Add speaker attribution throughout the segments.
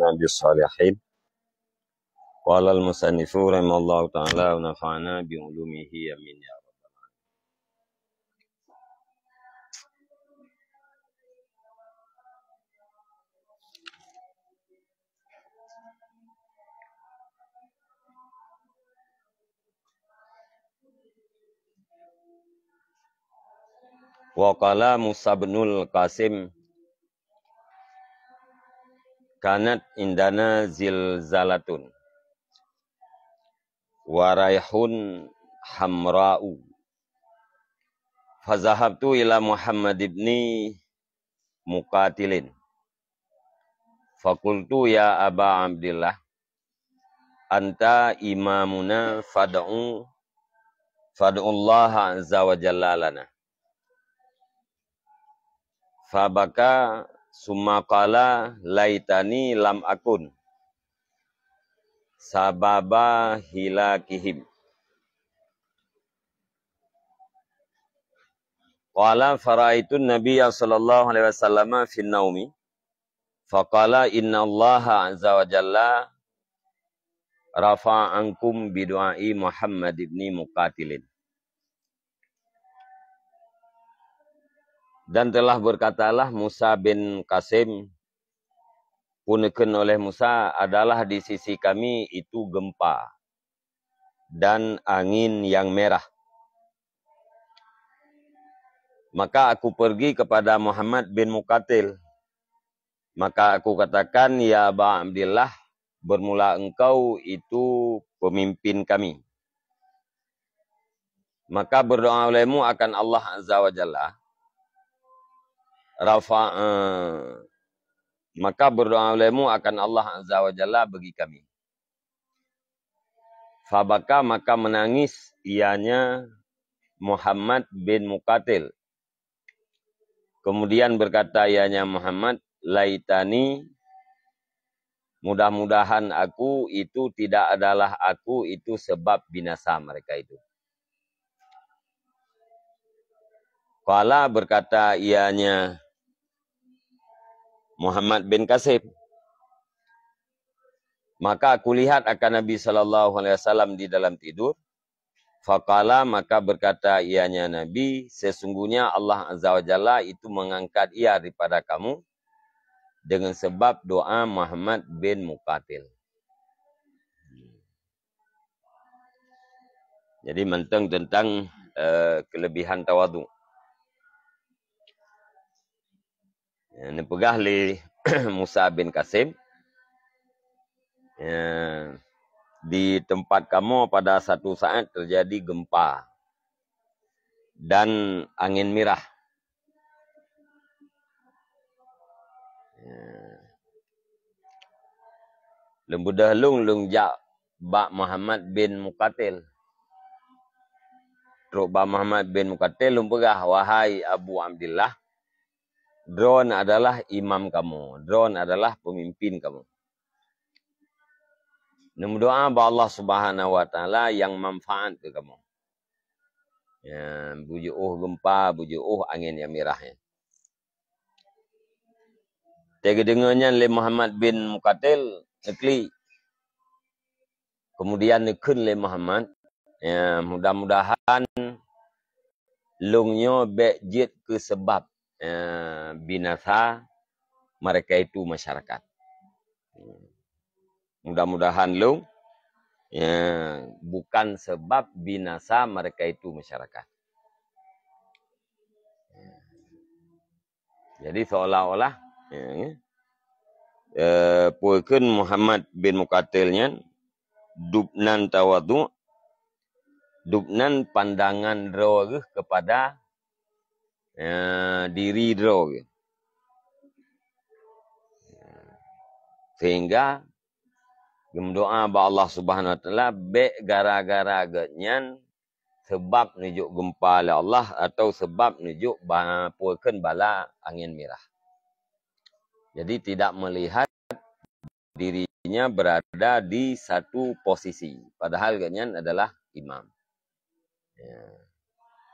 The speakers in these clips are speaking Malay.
Speaker 1: بالصالحين قال المصنف رحمه الله تعالى ونفعنا بعلومه آمين يا رب. Wa qala Musa binul Qasim kanat indana zilzalatun wa raihun hamra'u fazahabtu ila Muhammad ibni Muqatilin fakultu ya Aba Abdillah anta imamuna fad'ullaha azza wa jalla lana fabaka summa qala laitani lam akun sababa hilakihim qala faraitun nabiyya sallallahu alaihi wasallam fi naumi faqala inna allaha azza wa jalla rafa'ankum bidu'ai Muhammad ibni Muqatilin. Dan telah berkatalah Musa bin Qasim puneken oleh Musa adalah di sisi kami itu gempa dan angin yang merah. Maka aku pergi kepada Muhammad bin Muqatil. Maka aku katakan, ya Aba Abdillah, bermula engkau itu pemimpin kami. Maka berdoa olehmu akan Allah Azza wa Jalla. Maka berdoa olehmu akan Allah Azza wa Jalla bagi kami. Fabaka maka menangis ianya Muhammad bin Muqatil. Kemudian berkata ianya Muhammad, laitani, mudah-mudahan aku itu tidak adalah aku itu sebab binasa mereka itu. Qala berkata ianya Muhammad bin Qasim, maka aku lihat akan Nabi SAW di dalam tidur. Faqala maka berkata ianya Nabi, sesungguhnya Allah Azza wa Jalla itu mengangkat ia daripada kamu dengan sebab doa Muhammad bin Muqatil. Jadi mentang tentang kelebihan tawadu. Ini pegah li Musa bin Qasim. Di tempat kamu pada satu saat terjadi gempa dan angin mirah. Lembu dahlung lungjak Bak Muhammad bin Muqatil. Teruk Bak Muhammad bin Muqatil lumpegah, wahai Abu Abdillah, drone adalah imam kamu, drone adalah pemimpin kamu. Namun doa ba Allah Subhanahu wa taala yang manfaat ke kamu. Ya, bujuh gempa, bujuh angin yang mirahnya. Tega dengannya le Muhammad bin Muqatil nekli. Kemudian nekun le Muhammad, ya, mudah-mudahan lungnya bejit ke sebab binasa mereka itu masyarakat. Mudah-mudahan lung bukan sebab binasa mereka itu masyarakat. Jadi seolah-olah puekeun Muhammad bin Muqatilnya dubnan tawadu, dubnan pandangan dro kepada diri dro. Sehingga doa ba Allah Subhanahu wa taala be gara-gara genyan sebab nujuk gempa oleh Allah atau sebab nujuk puekeun bala angin mirah. Jadi tidak melihat dirinya berada di satu posisi, padahal genyan adalah imam. Ya.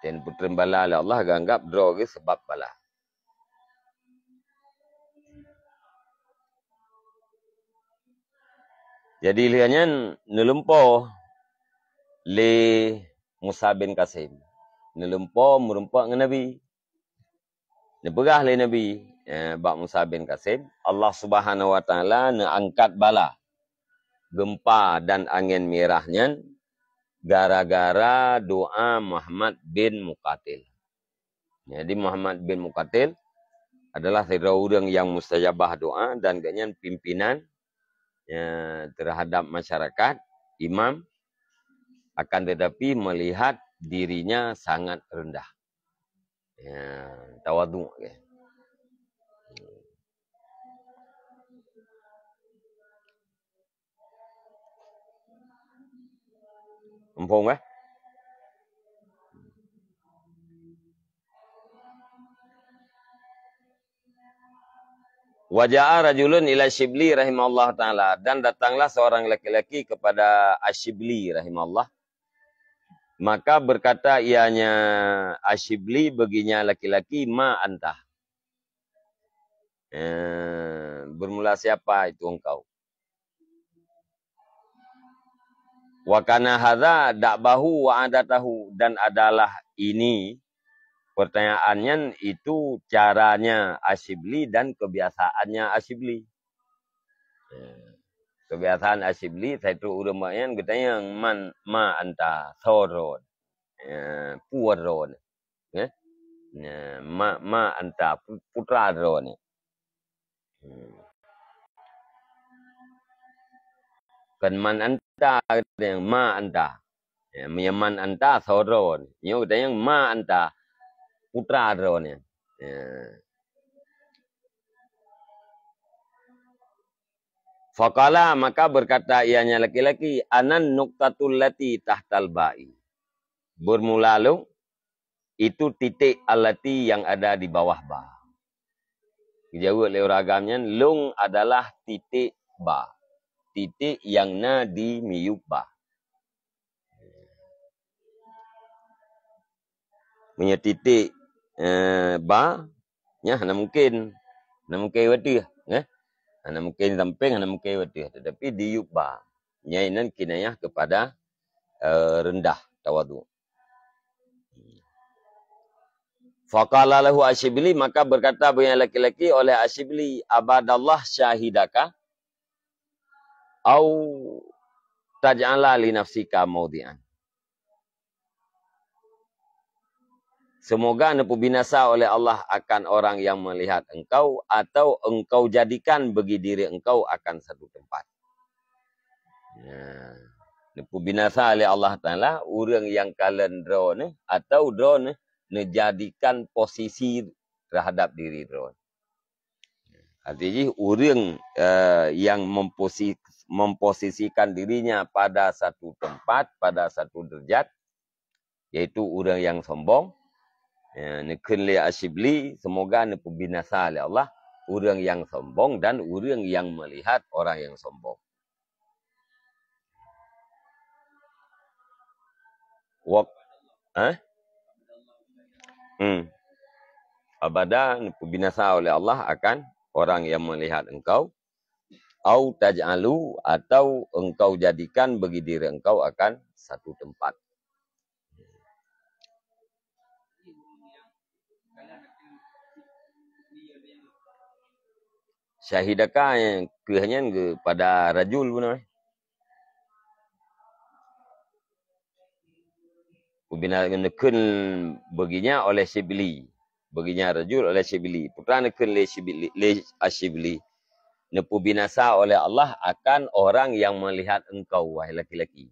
Speaker 1: Dan putren bala oleh Allah ganggap draw ke sebab bala. Jadi lihatnya nelumpo le Musa bin Qasim. Nelumpo merumpak dengan Nabi. Nepegah le Nabi bak Musa bin Qasim. Allah Subhanahu wa taala angkat bala gempa dan angin merahnya gara-gara doa Muhammad bin Muqatil. Jadi Muhammad bin Muqatil adalah seorang yang mustajabah doa dan kenyan pimpinan terhadap masyarakat, imam, akan tetapi melihat dirinya sangat rendah. Tawadhu. Empung Waja'a rajulun ila Shibli rahimahullah ta'ala. Dan datanglah seorang laki-laki kepada Ashibli rahimahullah. Maka berkata ianya Ashibli baginya laki-laki, ma anta. Bermula siapa itu engkau? Wa kana hadza da'bahu wa adatahu. Dan adalah ini pertanyaannya itu caranya Ashibli dan kebiasaannya Ashibli. Kebiasaan Ashibli, saya tu ulama-nya katanya ma anta soron. Puaron. Ma anta putra ron. Kan man anta yang ma anta. Man anta soron. Nyo katanya ma anta putra ron. Faqala, maka berkata ianya laki-laki, anan nuqtatul lati tahtal ba'i. Bermula lu, itu titik alati yang ada di bawah ba. Dijawab oleh orang agamanya, lung adalah titik ba. Titik yang na di miyub ba. Punya titik ba, nya hana mungkin wadih. Hana mungkin samping, hana mungkin wadih. Tetapi di yub ba. Nyainan kinayah kepada rendah, tawadhu. Faqala lahu Ashibli, maka berkata bagian laki-laki oleh Ashibli, abadallah syahidaka au taj'ala li nafsika maudi'an. Semoga nepu binasa oleh Allah akan orang yang melihat engkau, atau engkau jadikan bagi diri engkau akan satu tempat. Nepu binasa oleh Allah Ta'ala, orang yang kalian drone, atau drone menjadikan posisi terhadap diri drone. Artinya orang yang memposisikan dirinya pada satu tempat, pada satu derajat, yaitu orang yang sombong. Nekun li Ashibli, semoga nepu binasa oleh Allah, orang yang sombong dan orang yang melihat orang yang sombong. Abada nepu binasa oleh Allah akan orang yang melihat engkau, au taj'alu, atau engkau jadikan bagi diri engkau akan satu tempat. Syahidakah yang kehanya kepada rajul pun. Ubina nekun baginya oleh Shibli. Baginya rajul oleh Shibli. Putra nekun le Ashibli. Nepu binasa oleh Allah akan orang yang melihat engkau, wahai laki-laki.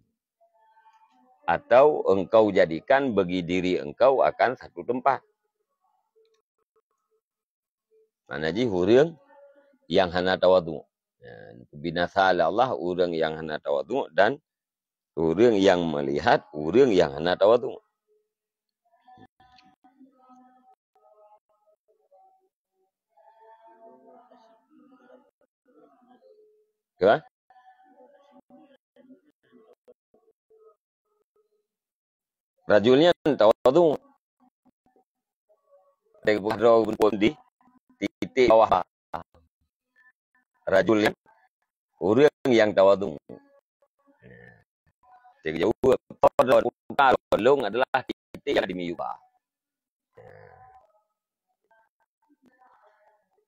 Speaker 1: Atau engkau jadikan bagi diri engkau akan satu tempat. Mana ji hurang yang hana tawadhu. Binasa oleh Allah orang yang hana tawadhu dan orang yang melihat orang yang hana tawadhu. Kan? Rajulnya tawadhu. Tegbuhro pun di titik bawah. Rajulnya Orang yang tawadhu. Jauh tolong adalah kita yang dimiyuba.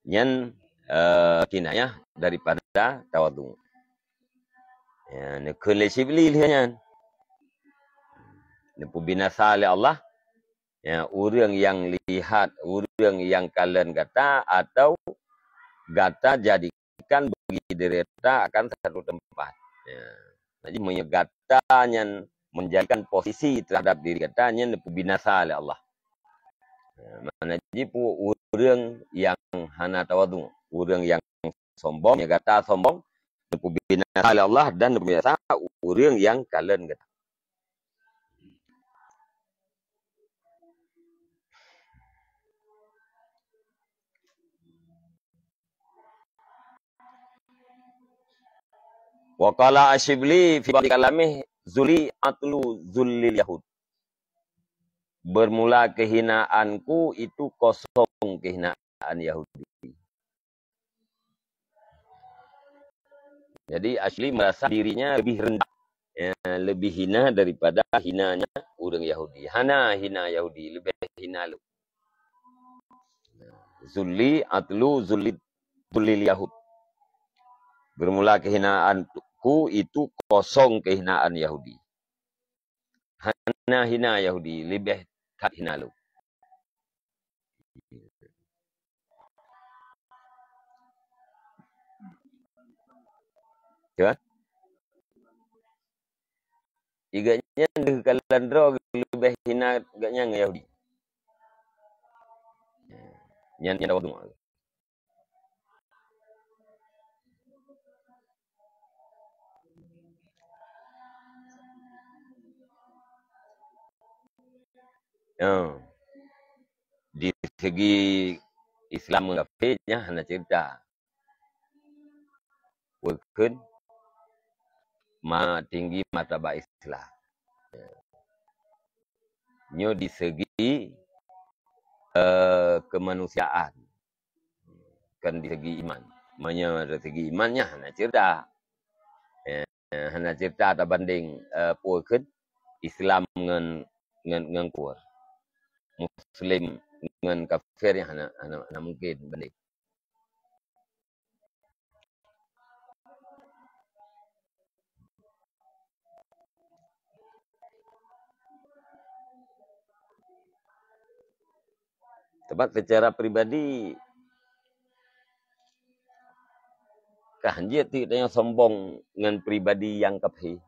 Speaker 1: Yang kinayah daripada tawadhu. Ya, ne kelesibli lihat. Ne binasa oleh Allah. Ya, orang yang lihat, orang yang kalian kata atau gata jadikan bagi derita akan satu tempat. Ya. Jadi menyegatanya menjadikan posisi terhadap diri katanya ne binasa oleh Allah. Ya, mana jadi orang yang hana tawadhu, orang yang sombong, nyegata sombong, binasa oleh Allah dan binasa orang yang kalian kata. Wa qala Asyibli fi ba'di kalamih zuli atlu zullil yahud. Bermula kehinaanku itu kosong kehinaan Yahudi. Jadi Asyibli merasa dirinya lebih rendah, ya, lebih hina daripada hinanya orang Yahudi. Hana hina Yahudi, lebih hina lu. Zulli atlu zullil yahud. Bermula kehinaanku itu kosong kehinaan Yahudi. Hana hina Yahudi, lebih tak hina lu. Ya. Iganya kalian draw lebih hina agaknya dengan Yahudi. Yang tawadhu. Ya. Di segi Islam mengafirnya hanya cerita. Wakun ma tinggi martabat Islam. Nyo di segi kemanusiaan. Kan di segi iman. Maknanya dari segi imannya hanya cerita. Hanya cerita tak banding wakun Islam dengan kuat. Muslim dengan kafir yang hanya mungkin banding. Sebab secara pribadi kahanjit tidak yang sombong dengan pribadi yang kafir.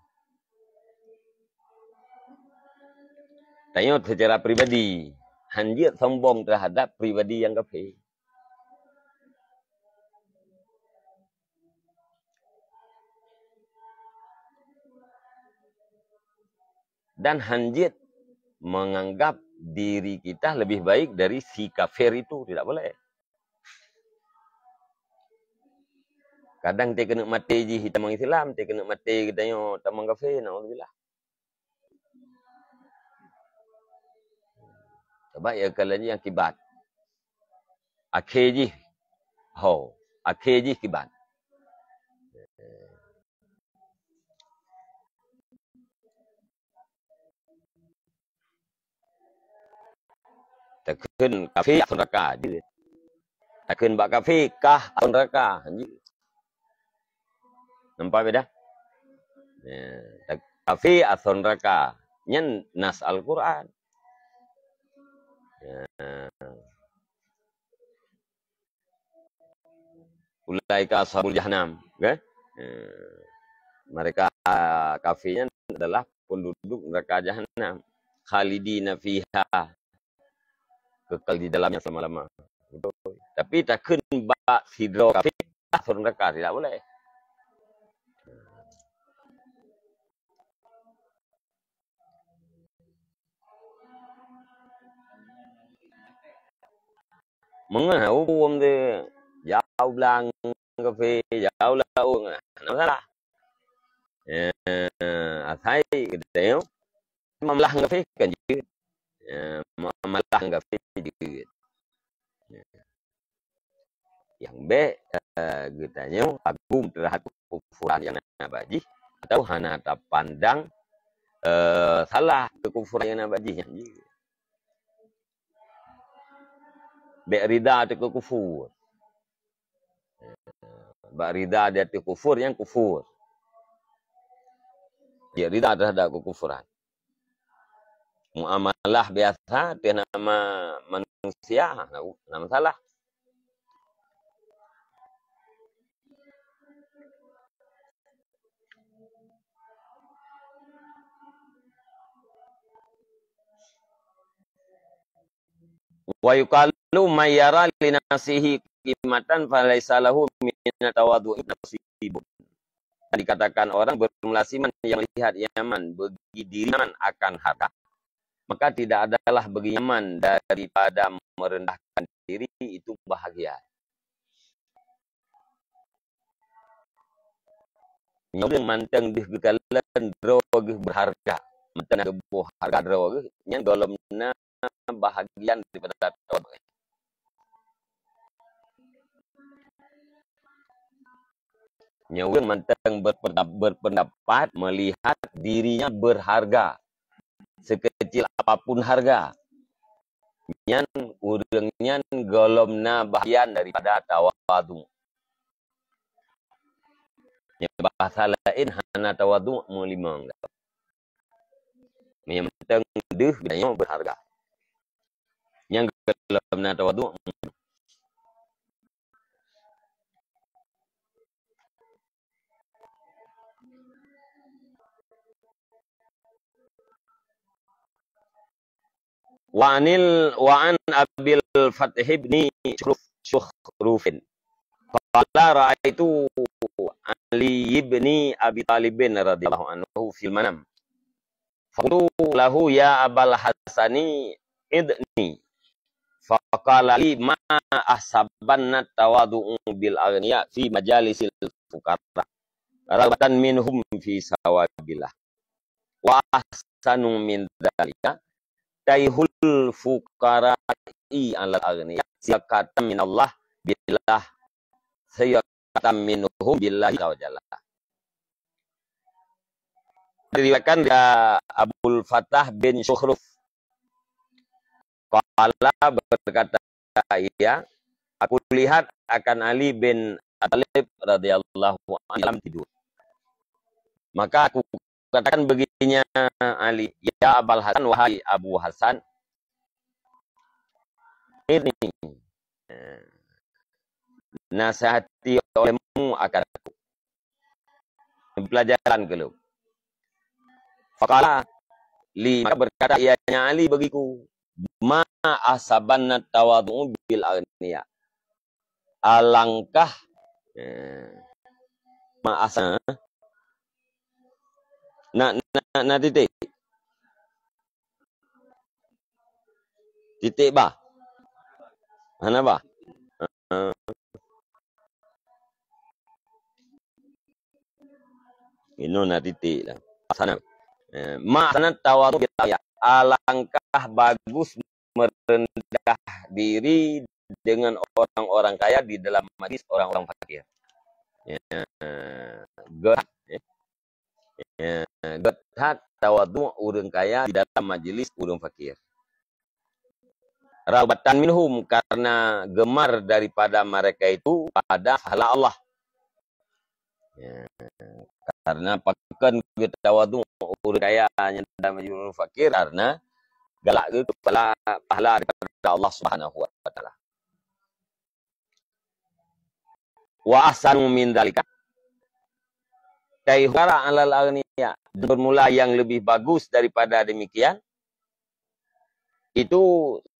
Speaker 1: Tanya secara pribadi, hanjit sombong terhadap pribadi yang kafir. Dan hanjit menganggap diri kita lebih baik dari si kafir itu. Tidak boleh. Kadang dia kena mati je hitam orang Islam. Dia kena mati kita tengok tamang kafir. Na'udzubillah. Sebab ya kalau yang kibat. Akhir je. Akhir je kibat. Takkan kafir atau neraka je. Takkan bak kafir kah atau neraka. Nampak beda? Kafir atau neraka. Yang nas Al-Quran. Ulaika ashabul jahannam. Okay? Mereka kafirnya adalah penduduk neraka jahannam. Khalidina fiha. Kekal di dalamnya selama-lama. Tapi takkan bak sidro kafir atau neraka. Tidak boleh. Mengapa hukum dia jauh belang kafe, jauh lah orang. Nak salah. Asai kita tengok malah kafe kan je. Malah kafe je. Yang baik kita tengok agum terhadap kekufuran yang nak bajih atau hana tak pandang salah kekufuran yang nak bajih. Bek rida tu kufur. Bak rida dia tu kufur yang kufur. Dia rida terhadap kekufuran. Muamalah biasa dia nama manusia, nama salah. Wa yuqalu may yara li nafsihi qimatan falaysa lahu min tawadhu'i nasibun. Dikatakan orang bermulasiman yang melihat Yaman bagi diri Yaman akan harta, maka tidak adalah bagi Yaman daripada merendahkan diri itu bahagia. Yang manteng dih gekalan drog berharga, manteng gebuh harga drog, yang dalamnya bahagian daripada tawadhu. Nyawa manteng berpendapat melihat dirinya berharga sekecil apapun harga. Nyan urangnya golomna bahagian daripada tawadhu. Yang bahasa lain hana tawadhu mulimang. Yang manteng deh bidanya berharga. Yang golomna tawadhu wa an Abil Fath ibn Shukhrufin qala ra'aitu Ali ibn Abi Talib radhiyallahu anhu fil manam faqulu lahu ya Abal Hasani idni faqala li ma ahsabanna tawadhu bil aghniya fi majalisil fuqara rabatan minhum fi sawabillah wa ahsanu min dzalika taihul fuqara'i alal aghniya siyakatan min Allah billah siyakatan minhum billahi ta'ala. Diriwayatkan dari Abul Fathah bin Shukhruf qala berkata ia aku lihat akan Ali bin Abi Thalib radhiyallahu anhu tidur, maka aku katakan begininya Ali, ya Abul Hasan, wahai Abu Hasan, ini nasihati olehmu akan aku. Pelajaran ke lu. Faqala li, maka berkata ianya Ali bagiku, ma asabanna tawadhu bil aghniya. Alangkah ma asa na titik bah mana bah ini na titik lah sana makna tawadhu ya alangkah bagus merendah diri dengan orang-orang kaya di dalam majlis orang-orang fakir. Gethat tawadhu urang kaya di dalam majelis urang fakir. Rabatan minhum, karena gemar daripada mereka itu pada pahala Allah. Karena pakan tawadhu urang kaya yang dalam majelis urang fakir karena galak itu pahala daripada Allah Subhanahu wa taala. Wa ahsanu min dzalika taihara alal aghniya, bermula yang lebih bagus daripada demikian itu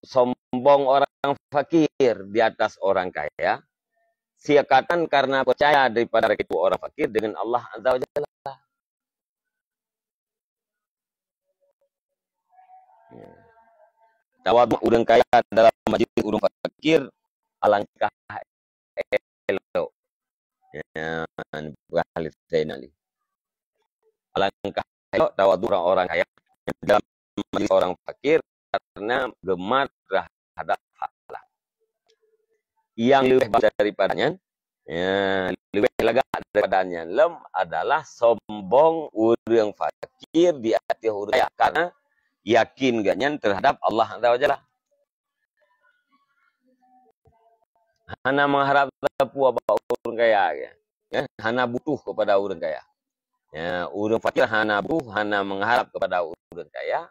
Speaker 1: sombong orang fakir di atas orang kaya, siakatan karena percaya daripada itu orang fakir dengan Allah Azza wa Jalla. Tawadhu urang kaya dalam majelis urang fakir alangkah elok. Alangkah elok tawadhu orang kaya dalam majelis orang fakir karena gemar terhadap pahala. Yang lebih baik daripadanya, lebih lagak daripadanya lem adalah sombong urang fakir di hati urang kaya karena yakin ganyan terhadap Allah Taala. Hana mengharap tapu apa urang kaya ya, hana butuh kepada urang kaya. Ya, urang fakir hana butuh, hana mengharap kepada urang kaya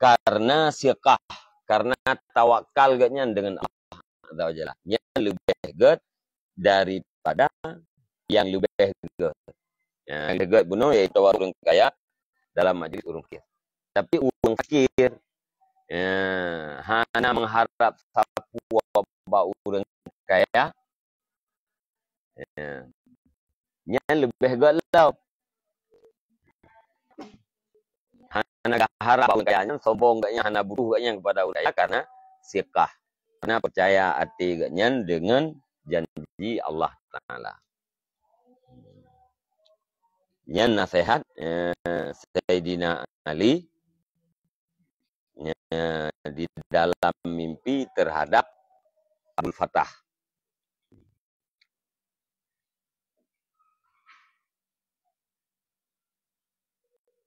Speaker 1: karena siqah, karena tawakal ganyan dengan Allah Taala. Yang lebih gede daripada yang lebih gede. Yang gede benar yaitu urang kaya dalam majlis urang fakir. Tapi urang fakir hana mengharap sapu apa urang kaya yang lebih galau. Hana harap urang kaya sombong gaknya hana butuh gaknya kepada urang kaya karena siqah. Karena percaya hati gaknya dengan janji Allah Taala. Yang nasihat Sayyidina Ali di dalam mimpi terhadap Abdul Fattah.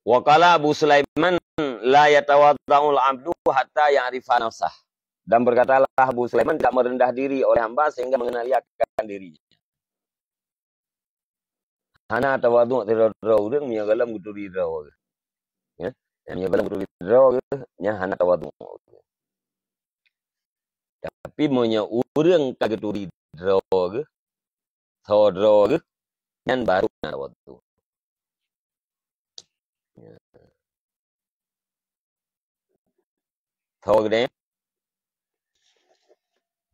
Speaker 1: Wa qala Abu Sulaiman la yatawadda'ul 'abdu hatta ya'rifa nafsah. Dan berkatalah Abu Sulaiman tidak merendah diri oleh hamba sehingga mengenali akan dirinya. Hana tawadhu' tirau urang nya galam guturi rau. Ya, nya galam guturi rau nya hana tawadhu'. Tapi monya urang kageturi rau ge, saudara ge, nyan baru tawadhu'. Ya. Tahu gede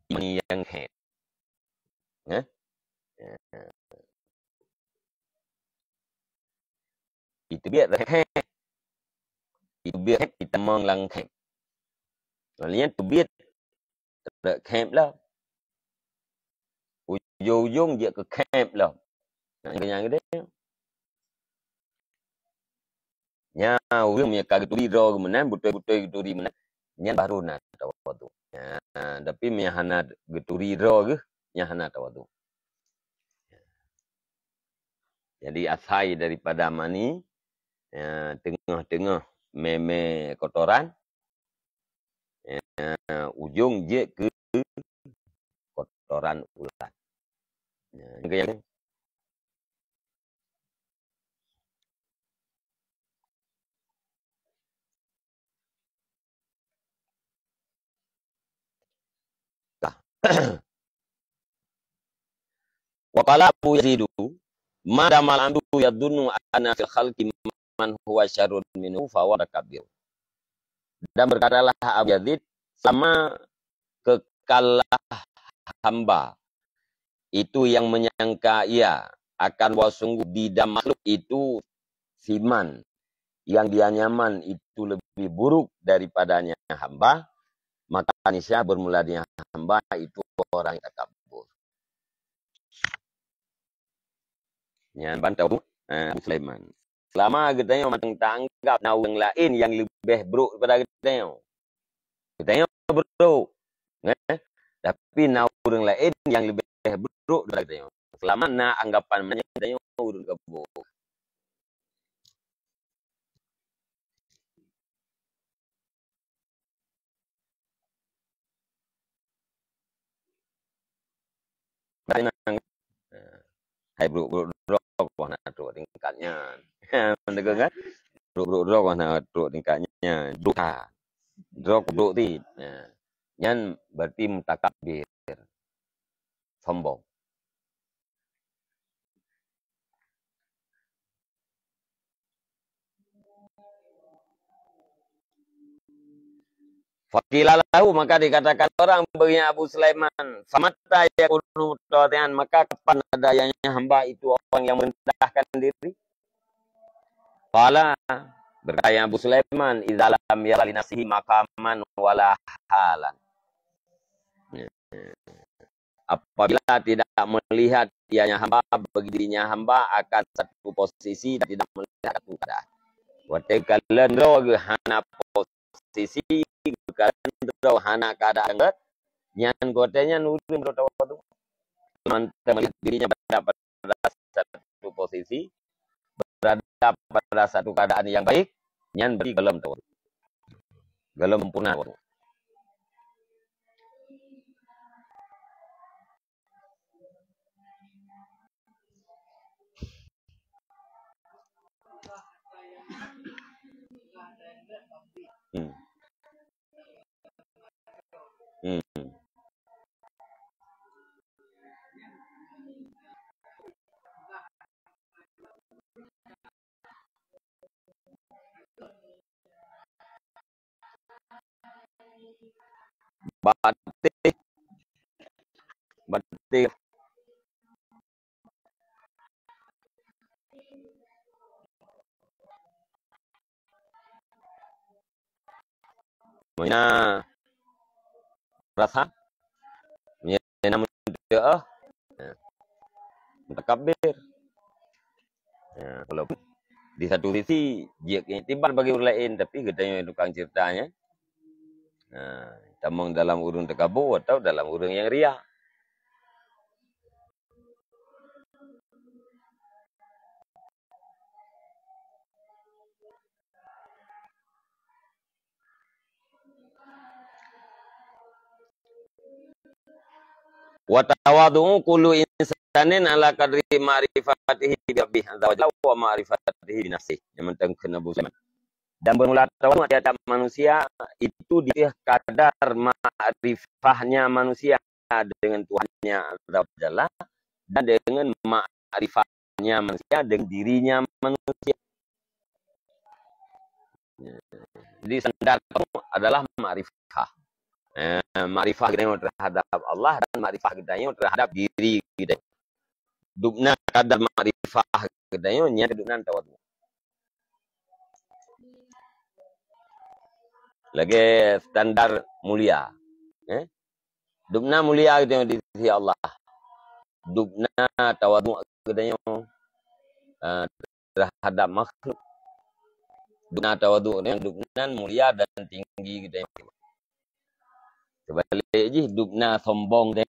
Speaker 1: ini yang head. Ya. Itu biar head. Itu biar kita menglang head. Lainnya tu biar camp lah. Ujung-ujung dia ke camp lah. Yang gede. Nya urang punya kageturi ro kemenan betul-betul geturi menan. Nya baru nak tawadhu. Ya, tapi nya hana geturi ro ge, nya hana tawadhu. Jadi asai daripada mani tengah-tengah meme kotoran ujung je ke kotoran ulat. Yang wa qala Abu Yazid ma damal andu yadunnu anna fil khalqi man huwa syarrun minhu fa huwa kabir. Dan berkatalah Abu Yazid sama kekalah hamba itu yang menyangka ia akan bahwa sungguh di dalam makhluk itu siman yang dia nyaman itu lebih buruk daripadanya hamba, maka niscaya bermula dengan hamba itu orang yang takabur. Yang bantau Abu Sulaiman. Selama kita matang tanggap na orang lain yang lebih buruk daripada kita. Kita buruk. Tapi na orang lain yang lebih buruk daripada kita. Selama na anggapan mana kita urun kabur. Hai buruk wah nak turut tingkatnya. Mendengar kan? Buruk wah nak turut tingkatnya. Duka. Buruk ti. Nyan berarti mutakabir. Sombong. Fakilalahu maka dikatakan orang bagi Abu Sulaiman, famata yakunu mutawadian, maka kapan adanya hamba itu orang yang merendahkan diri? Qala berkata Abu Sulaiman, idza lam yara li nafsihi maqaman wala halan. Apabila tidak melihat ianya hamba bagi dirinya hamba akan satu posisi dan tidak melihat satu keadaan. Wa takalan roh hana posisi bukan hana keadaan nyan kotanya nurin bertawadhu mantap melihat dirinya berada pada satu posisi, berada pada satu keadaan yang baik, nyan beri gelem tawadhu. Gelem sempurna. Hmm. Hmm. Batik, batik. Punya rasa, punya namun dia mutakabir. Ya, walaupun di satu sisi dia timbal bagi orang lain, tapi katanya tukang ceritanya. Nah, tamang dalam urung takabur atau dalam urung yang riak. Wa tawadhu kullu insanin ala qadri ma'rifatihi bi rabbih azza wa jalla wa ma'rifatihi bi nafsihi. Yang penting kena Sulaiman. Dan bermula tawadhu tiap manusia itu dia kadar ma'rifahnya manusia dengan Tuhannya azza wa jalla dan dengan ma'rifahnya manusia dengan dirinya manusia. Jadi standar adalah ma'rifah. Ma'rifah kita terhadap Allah dan ma'rifah kita terhadap diri kita. Dubna kadar ma'rifah kita nya dubna tawadhu. Lagi standar mulia. Dubna mulia kita di sisi Allah. Dubna tawadhu kita terhadap makhluk. Dubna tawadhu yang dubna mulia dan tinggi kita. Sebalik je dubna sombong dia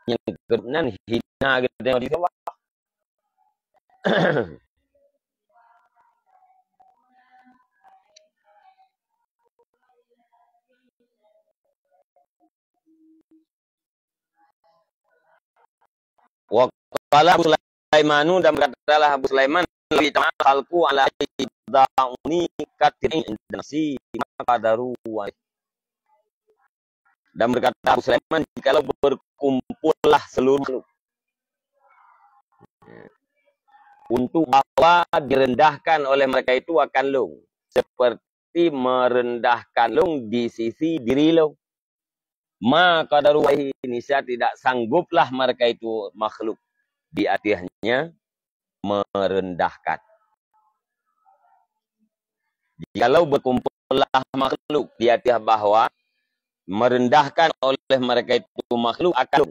Speaker 1: yang kedua hina kita di bawah. Wa qala Sulaimanu dan berkatalah Abu Sulaiman lebih taala khalqu ala dauni katirin nasi maqadaru wa. Dan berkata Abu Sulaiman, jikalau berkumpullah seluruh untuk bahwa direndahkan oleh mereka itu akan long. Seperti merendahkan long di sisi diri long. Maka daruwahi nisya tidak sangguplah mereka itu makhluk di atasnya merendahkan. Jikalau berkumpullah makhluk di atas bahwa merendahkan oleh mereka itu makhluk akan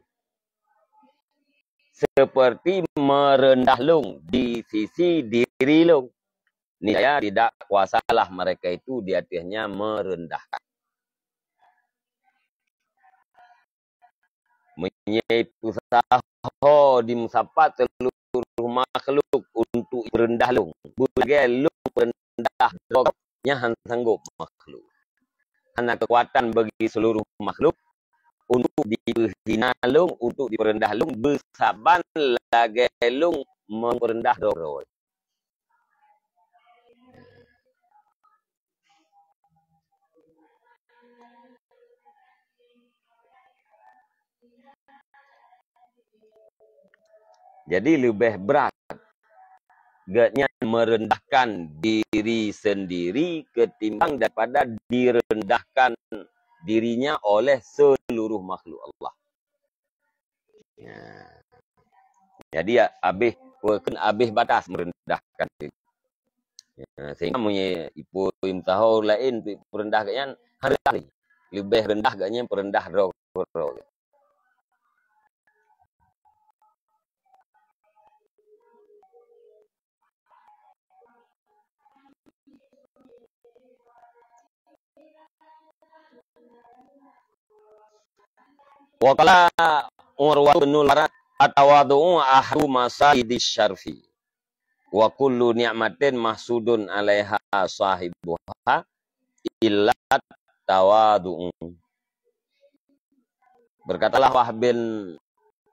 Speaker 1: seperti merendah long di sisi diri long. Niscaya tidak kuasalah mereka itu di atasnya merendahkan. Menyaitu saho di musapat seluruh makhluk untuk merendah long. Bagai long merendah drognya sanggup makhluk. Karena kekuatan bagi seluruh makhluk untuk dihina long, untuk diperendah long, bersaban lagi long merendah drog. Jadi lebih berat gatnya merendahkan diri sendiri ketimbang daripada direndahkan dirinya oleh seluruh makhluk Allah. Ya. Jadi habis batas merendahkan diri. Ya, sehingga punya ipu imtahu lain merendah gatnya hari lebih rendah gatnya perendah roh. Wakala Urwa bin Barat Atawadu'u ahlu masalidis syarfi. Wa kullu ni'matin mahsudun 'alaiha sahibuha illa tawadu'u. Berkatalah Wahb bin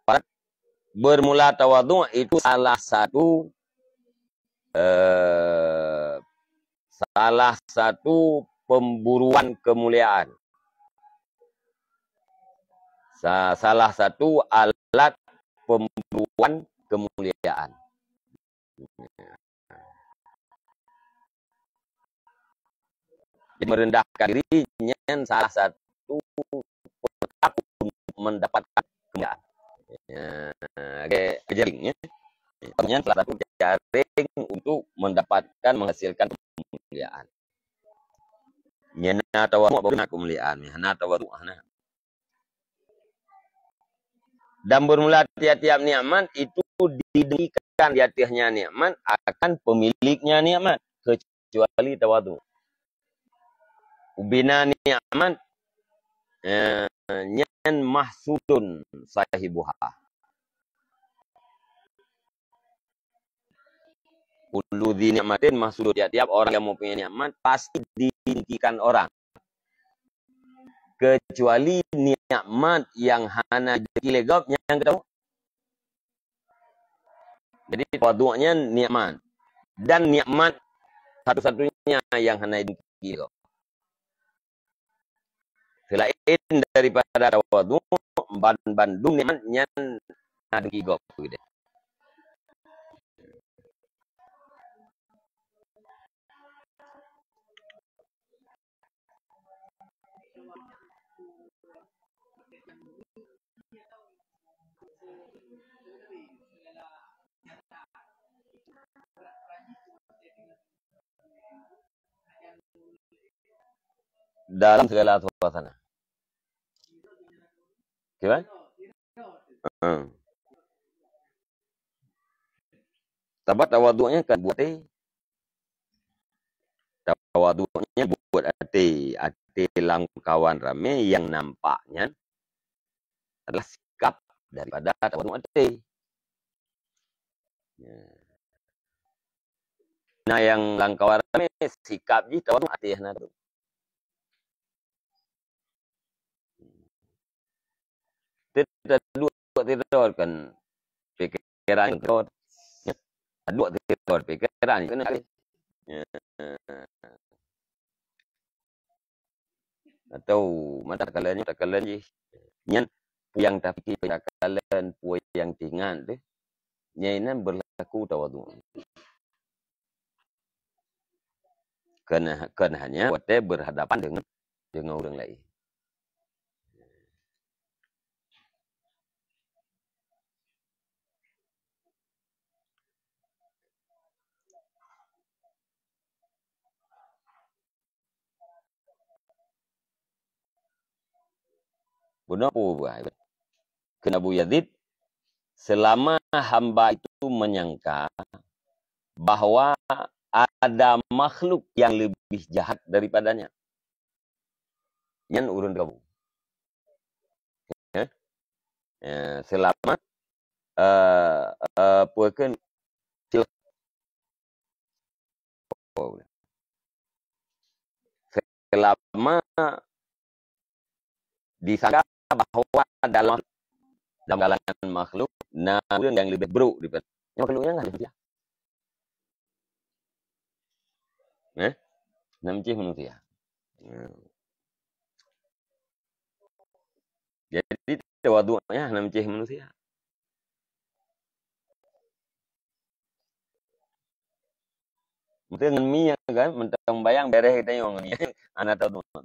Speaker 1: Farad, bermula tawadu' itu salah satu pemburuan kemuliaan. Salah satu alat pemburuan kemuliaan. Merendahkan dirinya salah satu petak untuk mendapatkan kemuliaan. Jaringnya, salah satu jaring untuk mendapatkan menghasilkan kemuliaan. Nyana tawadu baru kemuliaan, nyana tawadu ana. Dan bermula tiap-tiap nikmat itu didengkikan di atasnya nikmat akan pemiliknya nikmat kecuali tawadu. Ubina nikmat nyan mahsudun sahibuha. Kullu dzi ni'matin mahsudun, tiap-tiap orang yang mempunyai nikmat pasti didengkikan orang. Kecuali nikmat yang hana dilegap yang kita tahu. Jadi tawadu'nya nikmat. Dan nikmat satu-satunya yang hana dilegap. Selain daripada tawadu', bandung nikmatnya hana dilegap. Dalam segala suasana. Gimana? Tabat tawadu'nya kan buat tawadu'nya buat hati langkawan rame yang nampaknya adalah sikap daripada tawadu' hati. Nah yang langkawan rame sikap ji tawadu' hati nah tu. Tidak kan pikiran kau, dua tidak pikiran kena kali. Atau mata kalian nyan yang tapi kalian yang tinggal tu nyan berlaku tawadu. Karena hanya wate berhadapan dengan orang lain. Benar apa? Kena Abu Yazid, selama hamba itu menyangka bahwa ada makhluk yang lebih jahat daripadanya. Yang urun kamu. Selama puakan selama disangka bahwa dalam kalangan makhluk namun yang lebih buruk daripada makhluknya nggak ada. Namanya manusia. Jadi tawadu'nya namanya manusia. Mungkin dengan mie kan mentang bayang bereh kita yang ni anak tahu tu.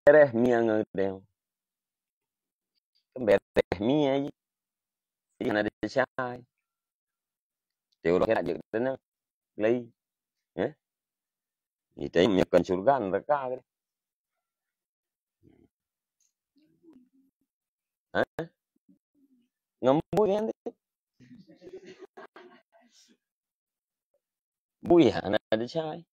Speaker 1: Bereh mie yang kita. Bereh mie aja. Jangan ada syai. Teolog kena je kena lagi. Kita ini akan surga neraka. Ngembui kan? Bui anak ada syai.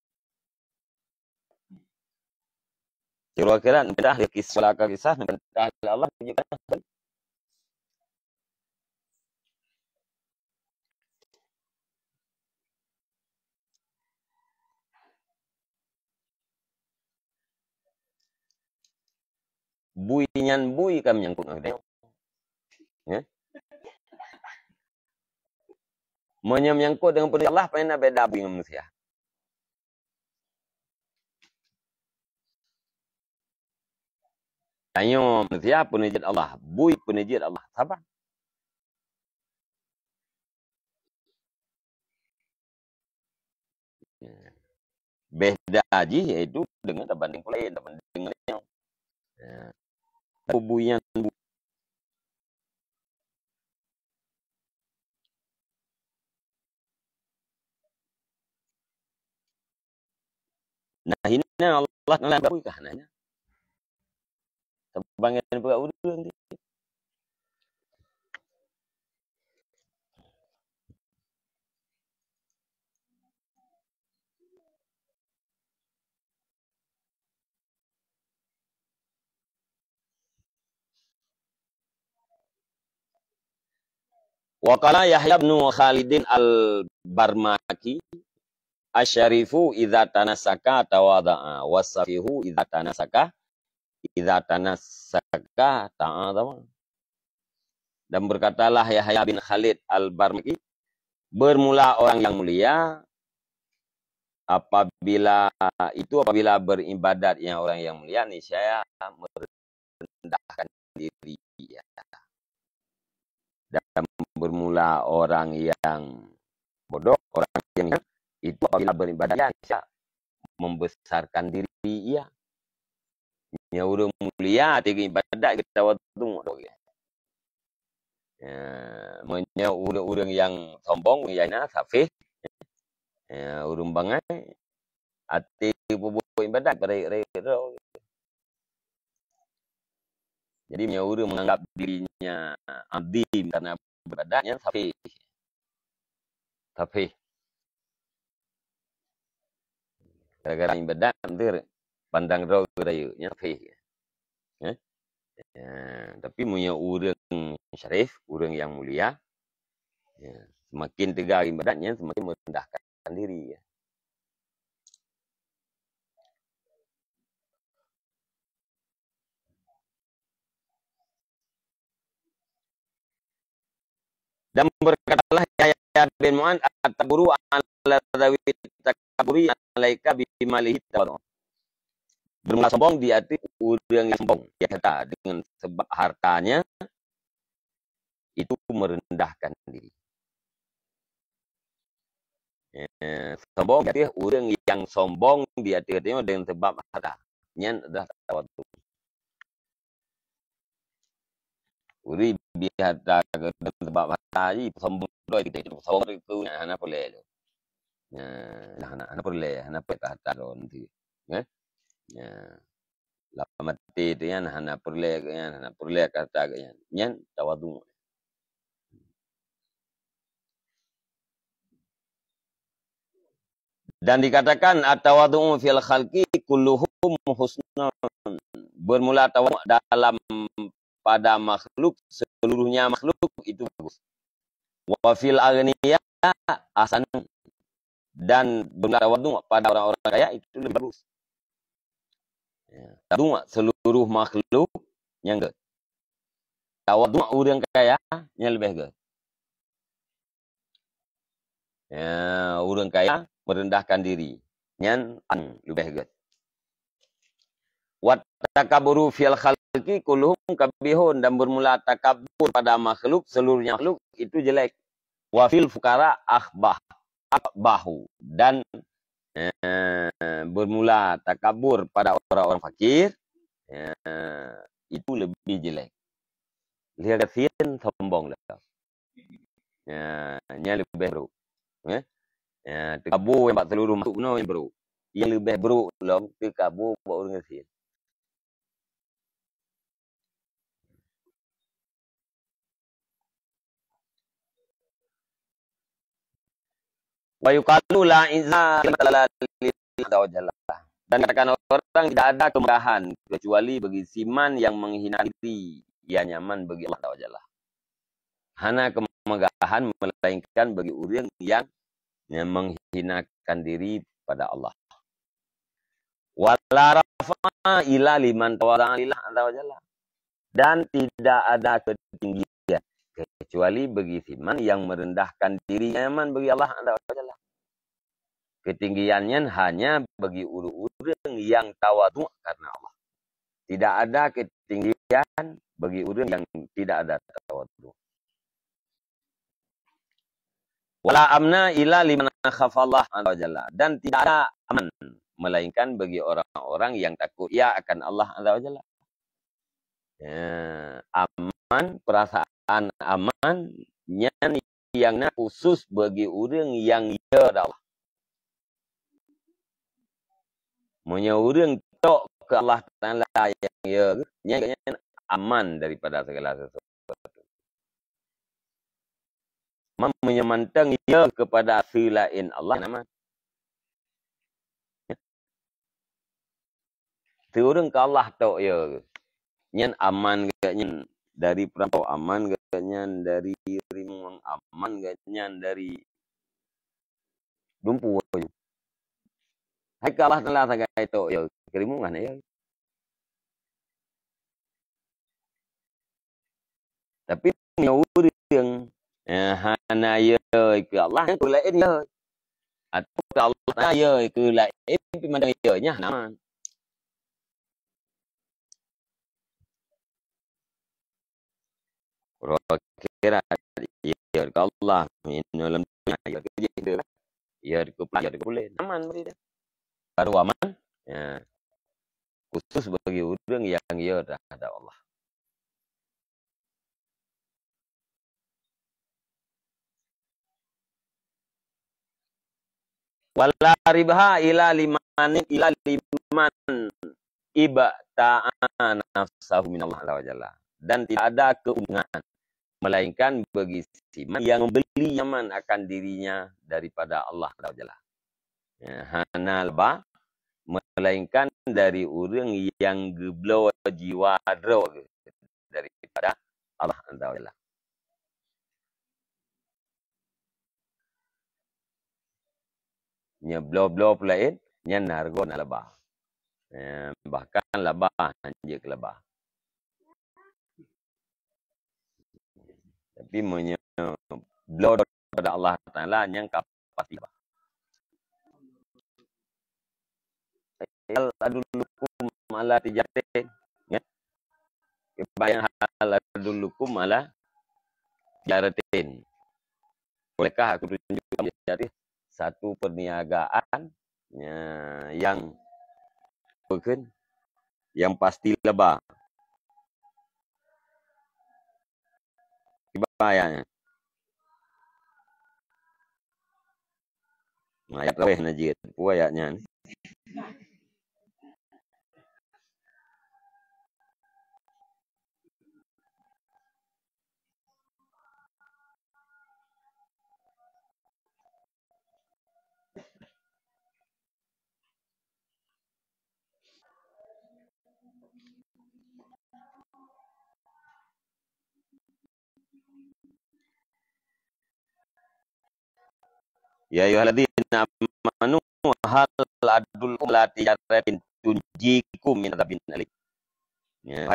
Speaker 1: Teolog kena bedah kisah Allah tunjukkan. bui nyan bui kam nyangkut ngade. Ya. Menyangkut dengan penajat Allah pena beda dengan manusia. Ayo manusia penajat Allah, bui penajat Allah. Sabar. Beda aja yaitu dengan terbanding pula terbanding dengan yang bui yang bui. Nah ini Allah ngelah bui kahananya. Terbangin pula urang dia. Wa qala Yahya bin Khalidin al-Barmaki asyarifu idza tanasaka tawada'a wasafihu idza tanasaka ta'adama. Dan berkatalah Yahya bin Khalid al-Barmaki, bermula orang yang mulia apabila beribadat yang orang yang mulia nih saya merendahkan diri ya. Dan bermula orang yang bodoh, orang yang itu apabila beribadah bisa membesarkan diri ia. Ya urang mulia tiga ibadat kita waktu ya, urang yang sombong ya na safih. Ya, urang bangai ati bubu ibadat rei. Jadi urang menganggap dirinya abdi karena beribadatnya safih. Gara-gara ibadat hampir pandang roh rayunya safih. Ya. Ya, tapi punya urang syarif, urang yang mulia, ya, semakin tegar ibadatnya, semakin merendahkan diri. Ya. Dan berkatalah Yahya bin Mu'adz at-taburu ala dawi takaburi alaika bimalihi tawadhu. Bermula sombong di hati urang yang sombong. Ya kata dengan sebab hartanya itu merendahkan diri. Sombong di hati urang yang sombong di hati-hatinya dengan sebab hartanya adalah tawadhu. Uri biar tak sebab tadi sombong itu sombong itu anak boleh lo. Anak boleh anak kata don tu. Ya. Lama mati tu yang anak boleh kata yang tawadhu. Dan dikatakan at-tawadhu fil khalqi kulluhum husnun. Bermula tawadhu dalam pada makhluk, seluruhnya makhluk itu bagus. Wa fil aghniya ahsan, dan bertawadhu pada orang-orang kaya itu lebih bagus. Tawadhu seluruh makhluk yang enggak. Tawadhu orang kaya yang lebih bagus. Ya, orang kaya merendahkan diri yang lebih bagus. Wa takaburu fil khalqi kulluhum kabihun, dan bermula takabur pada makhluk, seluruhnya makhluk itu jelek. Wa fil fuqara akbahu, dan bermula takabur pada orang-orang fakir itu lebih jelek. Lihat kasihan sombong lah. Nya lebih buruk. Takabur yang seluruh makhluk yang buruk. Yang lebih buruk lah takabur buat orang kasihan. Wa yuqalu la izza illa. Dan katakan orang tidak ada kemegahan kecuali bagi siman yang menghina diri, ia nyaman bagi Allah Ta'ala. Hana kemegahan melainkan bagi orang yang menghinakan diri pada Allah. Wala rafa'a ila liman tawadha'a lillah Ta'ala. Dan tidak ada ketinggian kecuali bagi siman yang merendahkan dirinya man bagi Allah Azza wa Jalla. Ketinggiannya hanya bagi orang-orang yang tawadhu karena Allah. Tidak ada ketinggian bagi orang yang tidak ada tawadhu. Wala amna illa liman khafallah Azza wa Jalla. Dan tidak ada aman melainkan bagi orang-orang yang takut ia akan Allah Azza wa Jalla. Ya, aman, perasaan aman yang khusus bagi orang yang ya Allah. Monya orang tok ke Allah Taala yang ya aman daripada segala sesuatu. Menyemantang ya kepada selain Allah nama. Turun ke Allah tok ya. Nyan aman gaknya dari perantau, aman gaknya dari rimang, aman gaknya dari dumpu. Hai ke Allah Taala sagai tok ya kerimungan ya. Tapi punya orang hana ya ke Allah ke lain ya. Atau ke Allah ya ke lain memandang ya nya nama. Kira ya ke Allah dalam dunia ya ke dia ya ke ya boleh aman berita. Baru aman ya. Khusus bagi orang yang ya ada Allah. Wala ribha ila liman ibta'a nafsahu minallah azza wa jalla. Dan tidak ada keuntungan melainkan bagi siman yang membeli nyaman akan dirinya daripada Allah azza wa jalla. Ya, hanalba melainkan dari orang yang geblo jiwa dro daripada Allah azza wa jalla. Nya blo-blo pulain nya nargo nalaba. Bahkan labah anjek labah. Tapi blo daripada Allah Taala yang kapati labah. Hal adulukum ala tijatin ya. Kebayang hal adulukum ala tijatin. Bolehkah aku tunjukkan jadi satu perniagaan yang bukan yang pasti lebah. Kebayangnya. Ayat laweh najid. Ayatnya ni. Ya ayyuhalladzina amanu hal adullukum la tijaratin tunjikum min adzabin alim. Ya,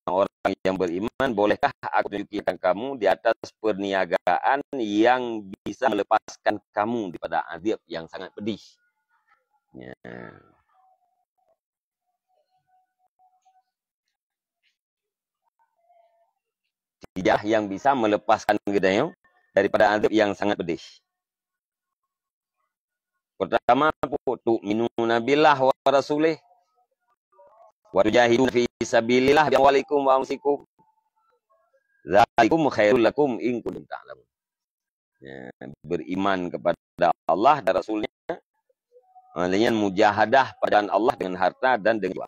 Speaker 1: orang yang beriman, bolehkah aku tunjukkan kamu di atas perniagaan yang bisa melepaskan kamu daripada azab yang sangat pedih. Ya. Tijarah yang bisa melepaskan kita daripada azab yang sangat pedih. Pertama, tu'minuna billah wa rasulih wa tujahiduna fi sabilillah bi amwalikum wa anfusikum. Dzalikum khairul lakum in kuntum ta'lamun. Ya, beriman kepada Allah dan Rasulnya, dengan mujahadah pada Allah dengan harta dan dengan jiwa.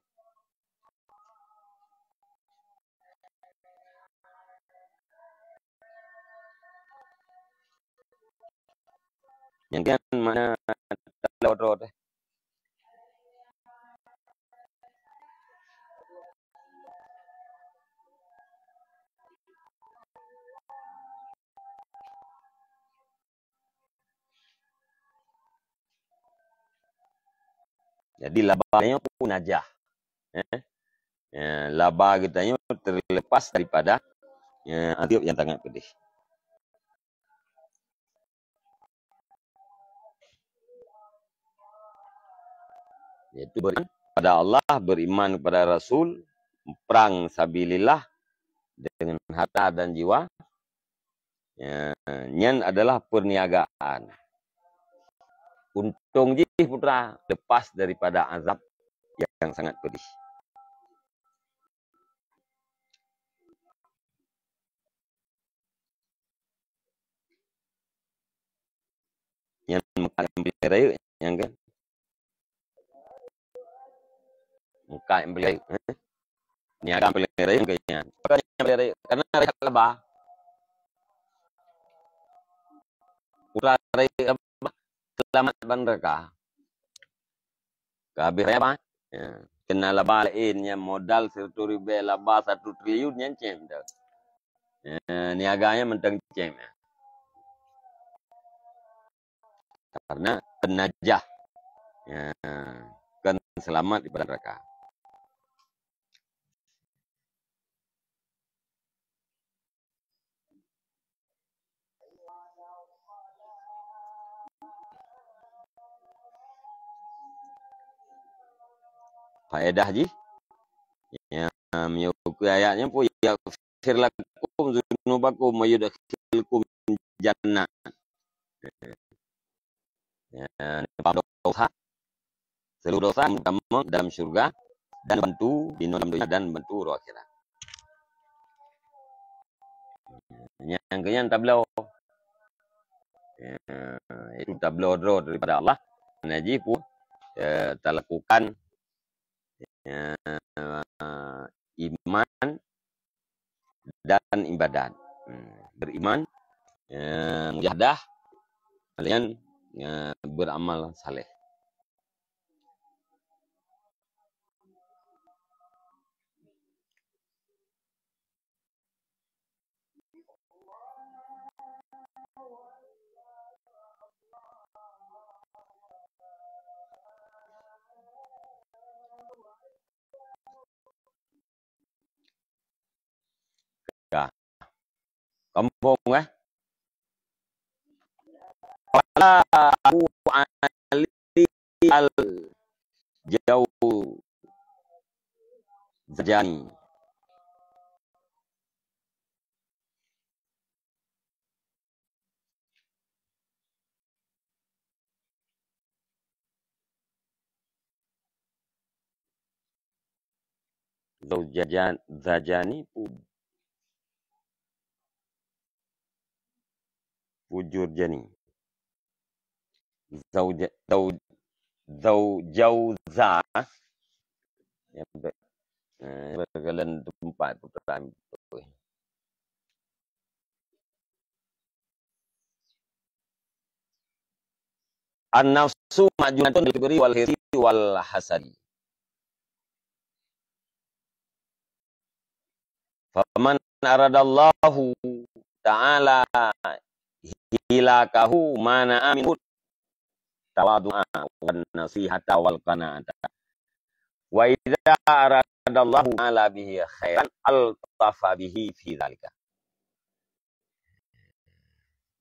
Speaker 1: Yang kan mana lodro teh. Jadi labanya pun najah. Laba kitanya terlepas daripada azab yang sangat pedih. Yaitu beriman pada Allah, beriman kepada Rasul, perang sabilillah dengan harta dan jiwa. Nyan adalah perniagaan. Untung je putra lepas daripada azab yang sangat pedih. Yang muka yang pelihara yang kan? Muka yang pelihara. Niaga pelihara yang kayaknya. Karena rehat lebah. Putra rehat lebah. Selamat mereka. Kabeh apa? Kena lebah lainnya modal 100 ribu lebah 1 triliun yang cem dah. Niaganya mentang cem. Karena penajah. Kan selamat daripada neraka. Faedah ji. Menyukai ayatnya pun ya firlakum zunubakum wa yudkhilkum jannah. Dosa, seluruh dosa utama dalam surga dan bantu di dalam dunia dan bantu roh akhirat. Yang kenyang tablau. Itu tablau roh daripada Allah. Naji pun terlakukan iman dan ibadat. Beriman, mujahadah, kalian beramal saleh. Kampung wala Abu Ali al jauh Zajani. Zajani Pujur Jani. Zaujauza. Berkalian tempat pertama. An-nafsu majunatun bil wal hiri wal hasadi. Faman aradallahu ta'ala hilakahu mana amin tawadu'a wan nasihata wal qana'ata. Wa idza aradallahu ala bihi khairan altafa bihi fi dzalika.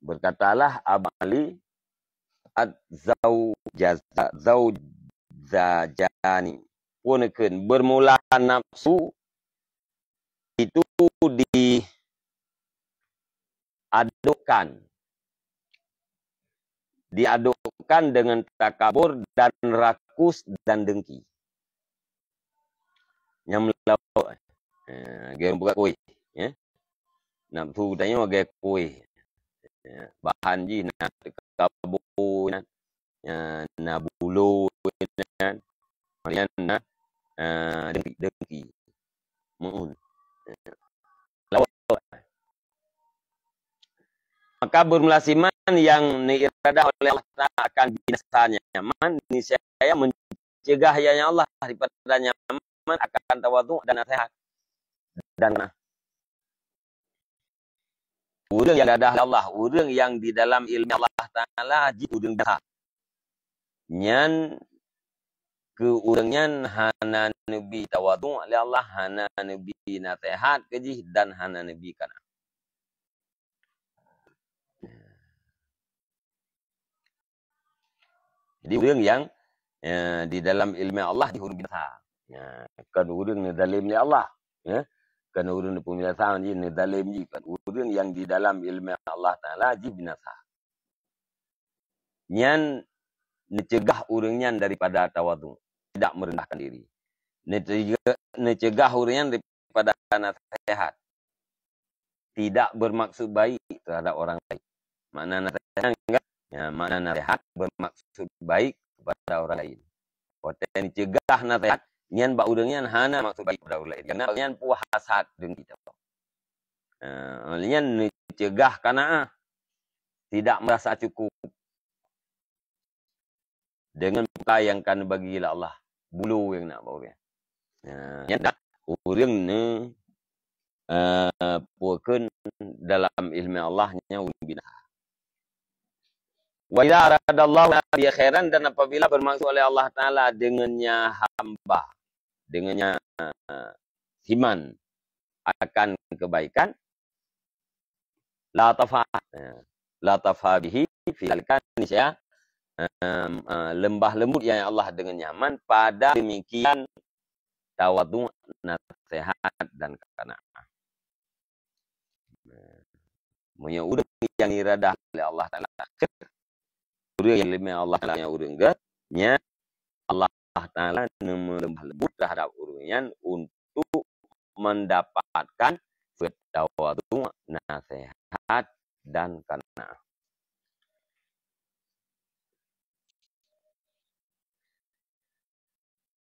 Speaker 1: Berkatalah Abali zaujani punkeun bermula nafsu itu diadukkan dengan takabur dan rakus dan dengki. Nyamlau game buka kuih ya. Nafsu tanya wagai kuih. Bahan ji nak kabu na bulu kemudian dengki muun. Maka bermulasiman yang diiradah oleh Allah akan binasanya nyaman, niscaya mencegah ya Allah daripada nyaman akan tawadhu dan nasihat. Dan urang yang dadah Allah, urang yang di dalam ilmu Allah Ta'ala, urang dah. Nyan ke urangnya hana nabi tawadu li Allah, hana nabi nasihat kejih dan hana nabi kana. Jadi urang yang di dalam ilmu Allah dihuruf binasa. Ya, kan urang ni dalam ni Allah, ya. Kan urang ni pemilasa ni dalam ni kan urang yang di dalam ilmu Allah Taala ji binasa. Nyan mencegah urangnya daripada tawadu, tidak merendahkan diri. Mencegah urangnya daripada nasihat, tidak bermaksud baik terhadap orang lain. Makna nasihat enggak? Ya, makna nasihat bermaksud baik kepada orang lain. Hotel mencegah nasihat, nyan bak urangnya hana maksud baik kepada orang lain. Karena nyan puas hasad dengan kita. Nyan mencegah kana tidak merasa cukup dengan perkara yang kan bagi Allah, bulu yang nak bawa. Yang nak urang ni puakeun dalam ilmu Allahnya bina. Wa idza aradallahu bi khairan, dan apabila bermaksud oleh Allah Taala dengannya hamba, dengannya iman akan kebaikan, la tafa bihi fi alkan nisya, lembah lembut yang Allah dengan nyaman pada demikian tawadu, nasihat dan qanaah. Punya urang yang iradah oleh Allah Taala, urang yang lima Allah Taala yang urang nya Allah Taala lembah lembut terhadap urangnya untuk mendapatkan tawadu, nasihat dan qanaah.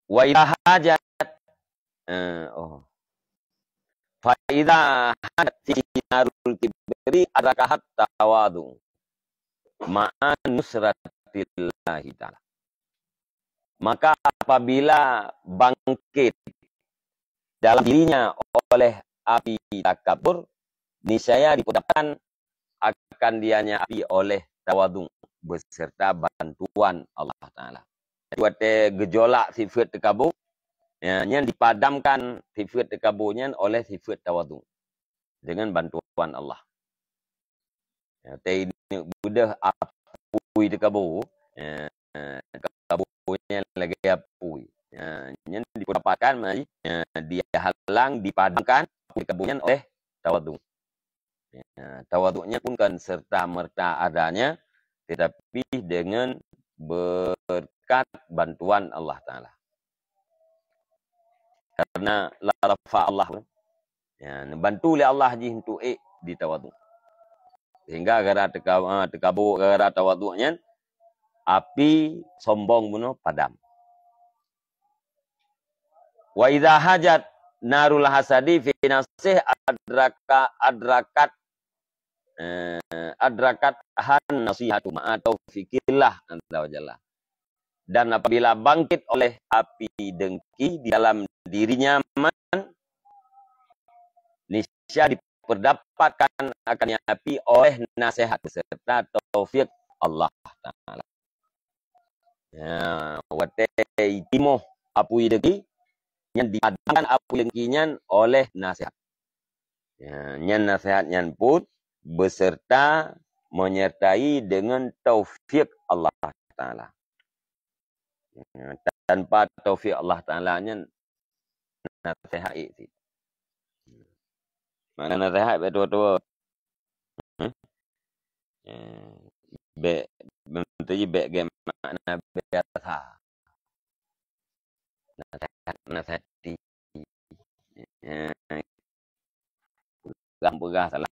Speaker 1: Wa idza hajat fa idza hadat sinarul kibri arakahat tawadu ma'a nusratillahi ta'ala. Maka apabila bangkit dalam dirinya oleh api takabur, niscaya dipudapkan akan dianya api oleh tawadu beserta bantuan Allah Ta'ala. Jadi gejolak sifat takabur, yang dipadamkan sifat takaburnya oleh sifat tawadu dengan bantuan Allah. Ini mudah apui takabur, takaburnya lagi apui. Yang didapatkan dia halang dipadamkan takaburnya oleh tawadu. Tawadunya pun kan serta merta adanya, tetapi dengan berkat bantuan Allah Ta'ala. Karena lafa Allah, bantu oleh Allah ji untuk di tawadu. Sehingga gara tekabur gara tawadunya, api sombong bunuh padam. Wa idza hajat narul hasadi fi nasih adrakat han nasihatu atau fikirlah azza wajalla. Dan apabila bangkit oleh api dengki di dalam dirinya, niscaya diperdapatkan akannya api oleh nasihat serta taufik Allah Ta'ala. Wate itimoh api dengki yang dipadamkan api dengkinya oleh nasihat. Nyan nasihatnya pun beserta menyertai dengan taufik Allah Ta'ala. Tanpa taufik Allah Ta'ala nya nasihat itu. Mana nasihat betul-betul. Be bentuk be game makna biasa. Nasihat di pegah salah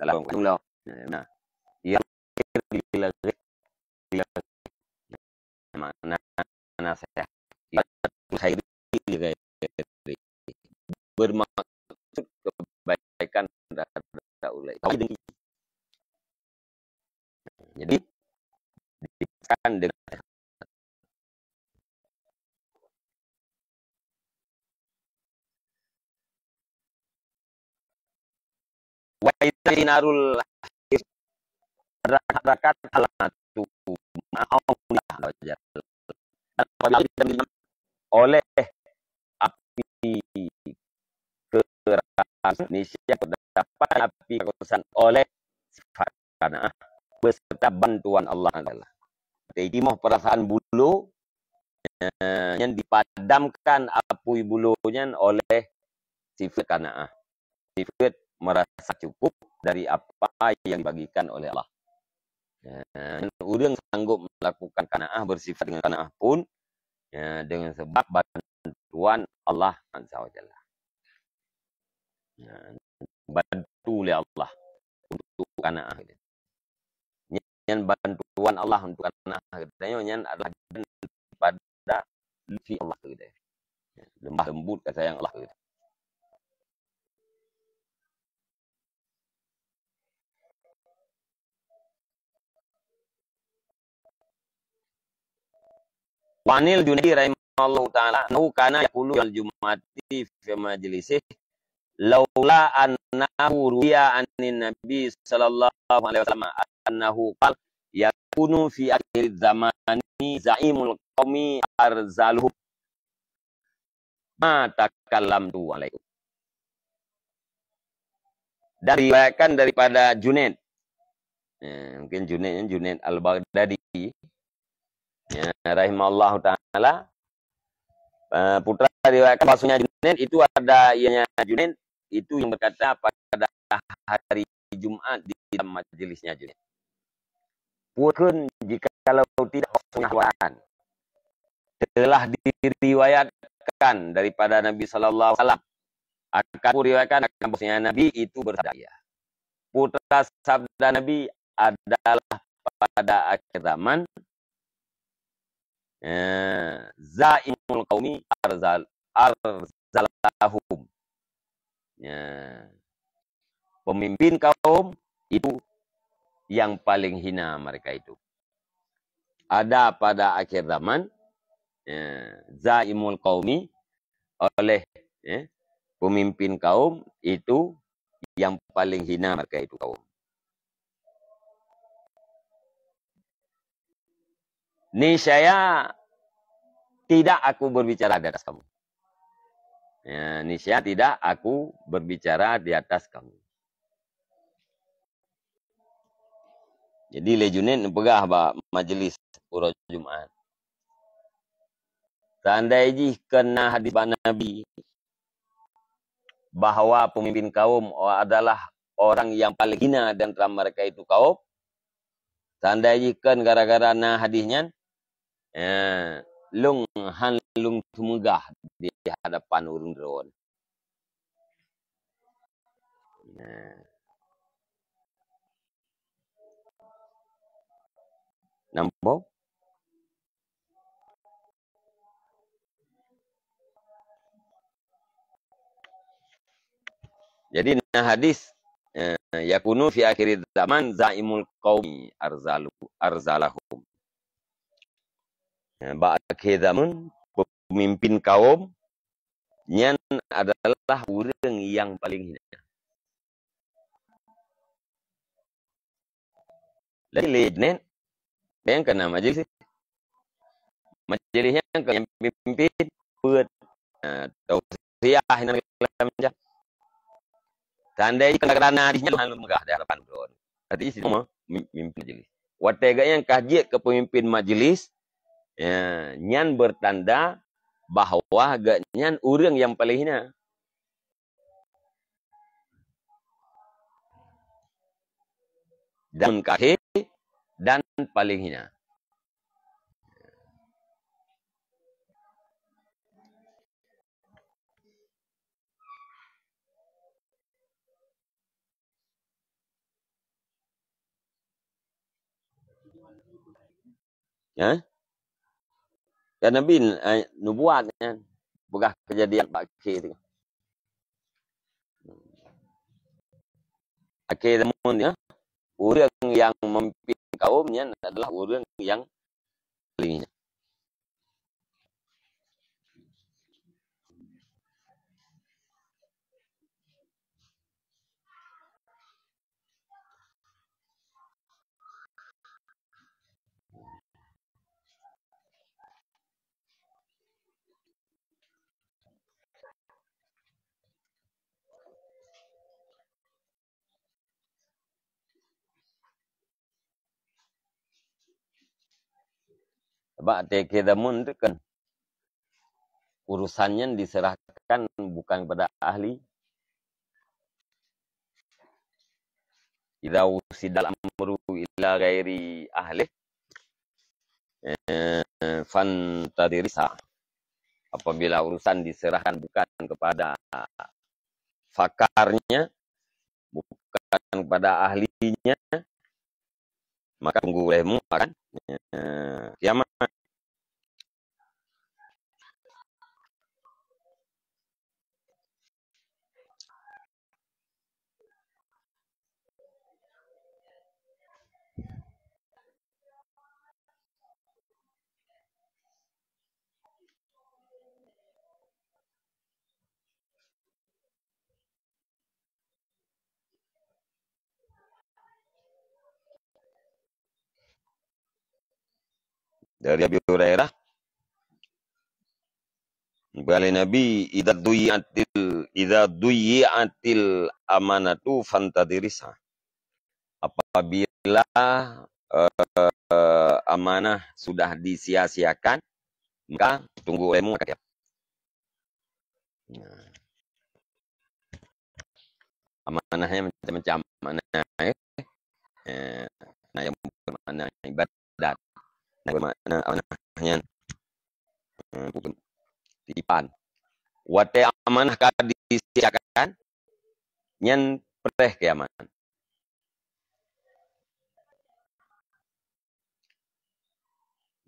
Speaker 1: salah lo. Nah, yang bila makna nasihat khairi bermaksud kebaikan terhadap ulai. Jadi dikatakan dengan wa itinarul rakat alatu ma'aulah Apabila kita diam oleh api kerasan Indonesia terdapat api kerasan oleh sifat kana'ah beserta bantuan Allah adalah. Jadi mau perasaan bulu yang dipadamkan api bulunya oleh sifat kana'ah. Sifat merasa cukup dari apa yang dibagikan oleh Allah. Orang sanggup melakukan kana'ah, bersifat dengan kana'ah pun dengan sebab bantuan Allah SWT. Bantu oleh Allah untuk kana'ah. Yang bantuan Allah untuk kana'ah katanya adalah pada lutfi Allah. Lembah lembut kasih sayang Allah. Wanil Junaidi rahimahullah ta'ala annahu kana yaqulu al-jum'ati fi majlisih laula annahu ruwiya anin nabi sallallahu alaihi wasallam annahu qala yakunu fi akhir zamani zaimul qaumi arzaluhum ma takallamtu alaikum. Dan diriwayatkan daripada Junaid, mungkin Junaid al-Baghdadi, rahimahullah ta'ala, putra diriwayatkan bahwasanya Junaid itu ada ianya Junaid itu yang berkata pada hari Jumat di dalam majelisnya Junaid. Pun jika kalau tidak pengetahuan telah diriwayatkan daripada Nabi sallallahu alaihi wasallam akan diriwayatkan akan bahwasanya Nabi itu bersabda. Putra sabda Nabi adalah pada akhir zaman zaimul qaumi arzalahum. Pemimpin kaum itu yang paling hina mereka itu. Ada pada akhir zaman zaimul qaumi oleh pemimpin kaum itu yang paling hina mereka itu kaum. Niscaya tidak aku berbicara di atas kamu. Niscaya tidak aku berbicara di atas kamu. Jadi lejunin pegah majelis pura Jumat. Seandainya kena hadis Nabi bahawa pemimpin kaum adalah orang yang paling hina dan antara mereka itu kaum. Seandainya kan gara-gara na hadisnya lung tumegah di hadapan urung drone. Nampak? Jadi nah hadis yakunu fi akhir zaman zaimul qaumi arzalahum. Akhir zaman pemimpin kaum yang adalah orang yang paling hina. Jadi lejnen yang kena majelisnya yang pimpin buat tausiah yang macam tandai kerana hadisnya lalu megah di hadapan drone. Tadi semua mimpin majelis. Watega yang kaji ke pemimpin majelis nyan bertanda bahawa nyan orang yang paling hina. Dan kahir dan paling hina. Ya? Kan Nabi nubuatnya bukan kejadian akhir itu. Akhir zaman ya, orang yang memimpin kaumnya adalah orang yang paling hina. Sebab tekedamun itu kan urusannya diserahkan bukan kepada ahli. Idza usidal amru ila ghairi ahli fantadirisa. Apabila urusan diserahkan bukan kepada fakarnya, bukan kepada ahlinya, maka tunggu olehmu akan kiamat. Dari Abi Hurairah, balik Nabi, idza duyi'atil amanatu fantadirisa. Apabila amanah sudah disia-siakan, maka tunggu olehmu akan. Amanahnya macam-macam. Mana yang bermakna ibadat, bermakna amanahnya titipan. Wate amanah kada disiakan, nyen pereh kiamat.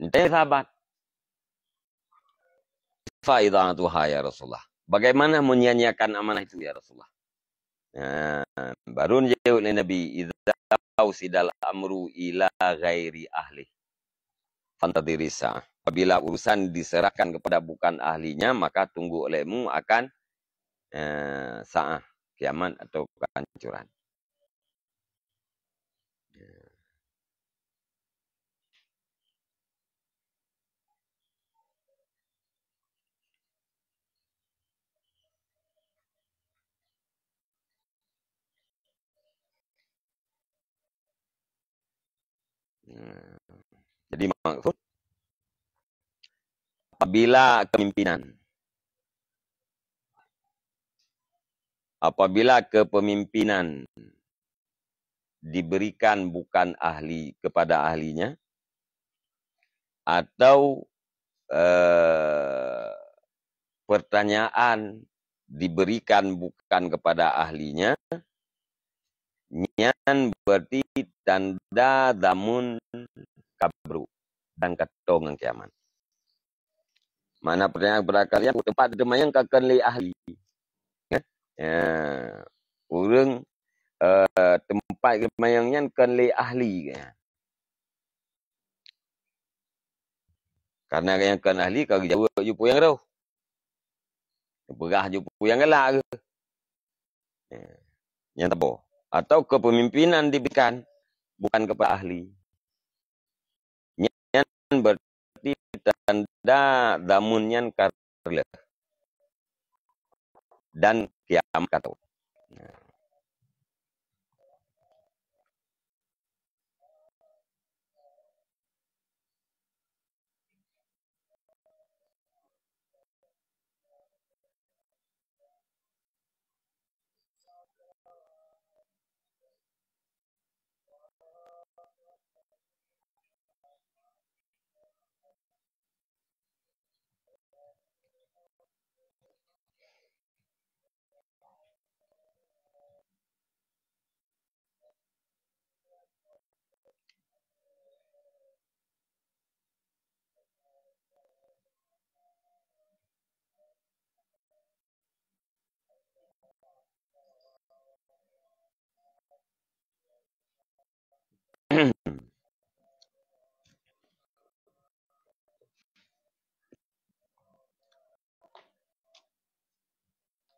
Speaker 1: Entah sahabat. Faidatuha ya Rasulullah. Bagaimana menyanyiakan amanah itu ya Rasulullah? Baru jawab oleh Nabi, idza usidal amru ila ghairi ahli fantadirisa. Apabila urusan diserahkan kepada bukan ahlinya, maka tunggu olehmu akan sa'ah, kiamat atau kehancuran. Jadi maksud, apabila kepemimpinan diberikan bukan ahli kepada ahlinya, atau pertanyaan diberikan bukan kepada ahlinya, nyan berarti tanda damun kabru dan katongan kiamat. Mana pertanyaan kepada kalian, tempat demayang kakan li ahli. Urang tempat demayangnya kan li ahli. Karena yang kan ahli kau jauh jumpa yang rau. Berah jumpa yang gelak ke. Yang tak boleh. Atau kepemimpinan diberikan bukan kepada ahli. Yang berarti tanda damunnya karla dan kiamat kata.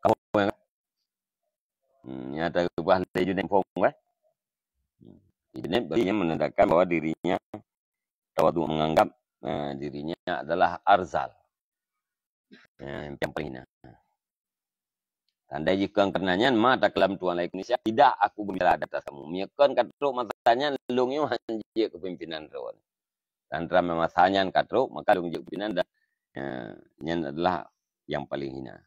Speaker 1: Kamu yang nyata ubah leju dan pong kan? Ini berarti menandakan bahwa dirinya tawadu menganggap dirinya adalah arzal. Yang paling hina. Tanda jika karenanya mata kelam Tuhan lain Indonesia, tidak aku gembira atas kamu. Miakan kata matanya lungnya hanya kepimpinan rawan. Antara memasanyan katruk, maka dong juk pinan dah. Nyan adalah yang paling hina.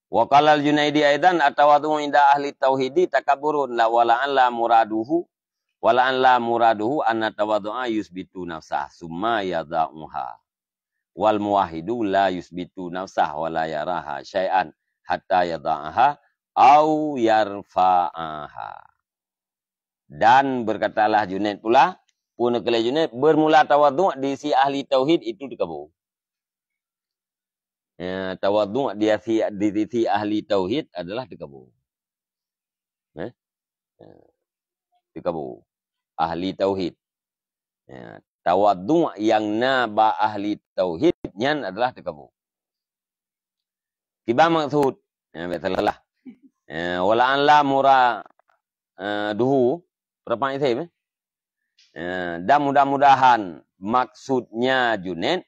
Speaker 1: Wa qala al-Junaidi aidan atawadu inda ahli tauhidi takaburun la wala'an la muraduhu wala'an la muraduhu anna tawaddu'a yusbitu nafsah summa yadha'uha wal muwahhidu la yusbitu nafsah wa la yaraha syai'an hatta yadha'aha au yarfa'aha. Dan berkatalah Junaid pula, pun kala Junaid bermula tawaddu' di si ahli tauhid itu dikabur. Tawaddu' dia si ahli tauhid adalah dikabur. Dikabur. Ahli tauhid. Tawaddu' yang naba ahli tauhid nyan adalah dikabur. Tiba maksud betul lah. Wala an la muraduhu berapa itu? Dan mudah-mudahan maksudnya Junaid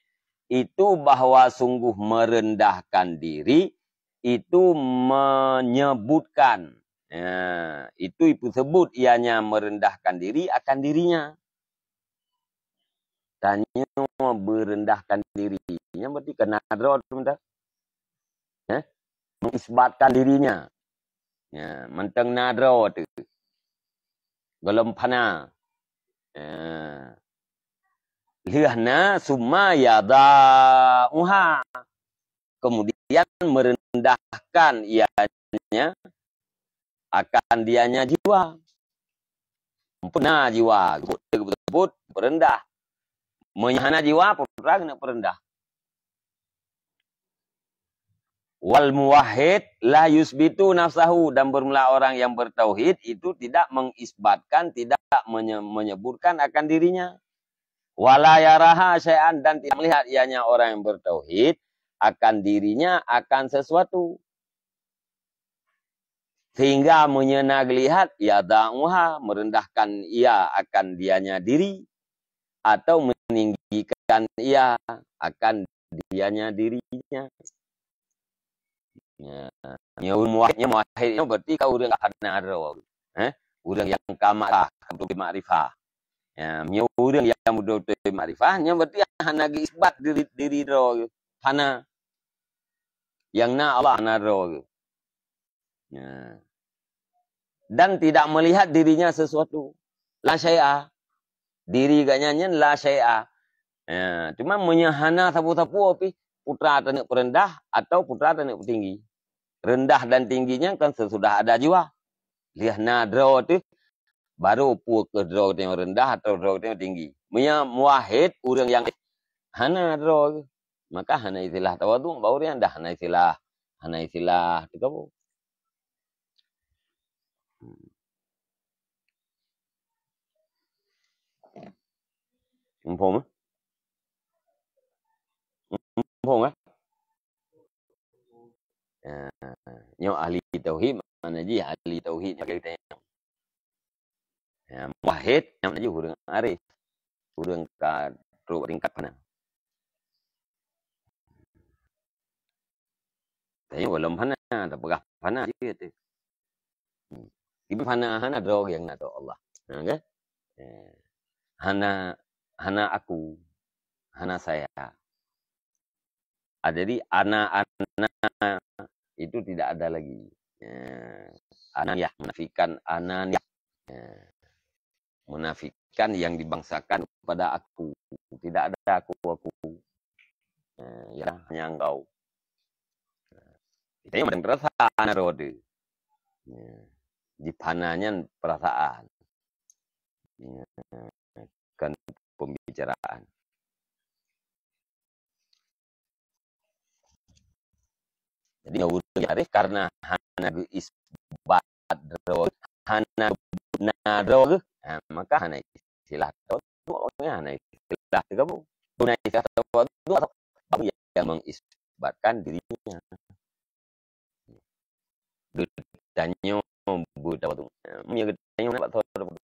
Speaker 1: itu bahwa sungguh merendahkan diri itu menyebutkan itu sebut ianya merendahkan diri akan dirinya. Tanya merendahkan dirinya berarti kena drot sebentar. Mengisbatkan dirinya. Menteng nadro tu. Golom pana. Lihna summa yada'uha. Kemudian merendahkan ianya akan dianya jiwa. Pernah jiwa. Sebut merendah. Menyahana jiwa putra kena perendah. Wal muwahhid la yusbitu nafsahu. Dan bermula orang yang bertauhid itu tidak mengisbatkan, tidak menyebutkan akan dirinya. Wala yaraha syai'an, dan tidak melihat ianya orang yang bertauhid akan dirinya akan sesuatu. Sehingga menyenag lihat yada'uha, merendahkan ia akan dianya diri atau meninggikan ia akan dianya dirinya. Muwahhidnya berarti kau udah enggak ada urang yang kamak untuk makrifah. Urang yang mudah untuk makrifahnya berarti hana isbat diri ro hana yang na Allah hana ro. Dan tidak melihat dirinya sesuatu. La syai'a. Diri gak nyanyian la syai'a. Cuma menyahana sapu-sapu api putra tanik perendah atau putra tanik tinggi. Rendah dan tingginya kan sesudah ada jiwa. Lihat nadro tu baru pu ke dro yang rendah atau dro yang tinggi. Muwahhid urang yang hana dro. Maka hana istilah tawadhu baru yang dah hana istilah tu kamu. Umpama yang ahli tauhid mana je ahli tauhid yang kita muwahhid yang je urang arif urang ka tingkat mana tapi belum pana tak pegah pana je tu ibu pana hana drog yang nak Allah kan hana aku hana saya jadi ana itu tidak ada lagi. Ananiyah menafikan ananiyah. Menafikan yang dibangsakan kepada aku. Tidak ada aku. Ya hanya engkau. Kita yang ada perasaan rode. Dipananya perasaan. Kan pembicaraan. Jadi urang karena hana isbat drog hana nadrog maka hana istilah tawadhu hana istilah kamu guna istilah tawadhu atau yang mengisbatkan dirinya ditanya tawadhu menyegetanya nak tawadhu